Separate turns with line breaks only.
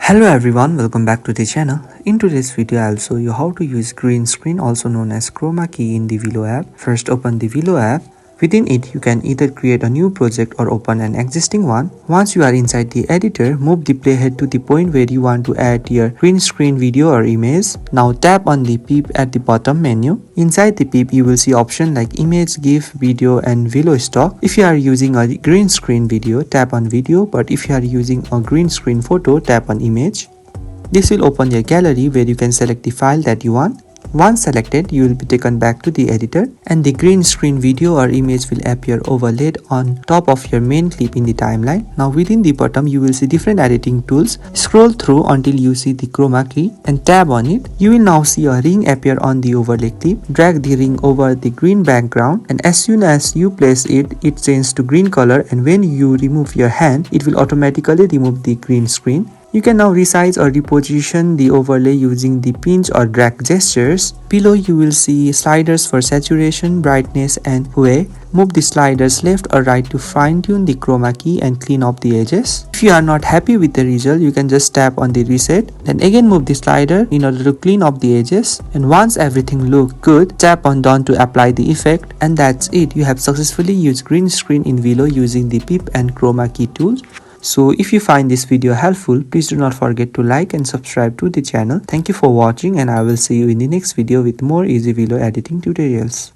Hello everyone, welcome back to the channel. In today's video, I'll show you how to use green screen, also known as Chroma key, in the VLLO app. First, open the VLLO app. Within it, you can either create a new project or open an existing one. Once you are inside the editor, move the playhead to the point where you want to add your green screen video or image. Now tap on the peep at the bottom menu. Inside the peep, you will see options like image, GIF, video and VLLO stock. If you are using a green screen video, tap on video, but if you are using a green screen photo, tap on image. This will open your gallery where you can select the file that you want. Once selected, you will be taken back to the editor and the green screen video or image will appear overlaid on top of your main clip in the timeline. Now within the bottom, you will see different editing tools. Scroll through until you see the Chroma key and tap on it. You will now see a ring appear on the overlay clip. Drag the ring over the green background and as soon as you place it, it changes to green color, and when you remove your hand, it will automatically remove the green screen. You can now resize or reposition the overlay using the pinch or drag gestures. Below you will see sliders for saturation, brightness and hue. Move the sliders left or right to fine-tune the chroma key and clean up the edges. If you are not happy with the result, you can just tap on the reset. Then again move the slider in order to clean up the edges. And once everything looks good, tap on done to apply the effect. And that's it. You have successfully used green screen in VLLO using the pip and chroma key tools. So if you find this video helpful, please do not forget to like and subscribe to the channel. Thank you for watching and I will see you in the next video with more easy VLLO editing tutorials.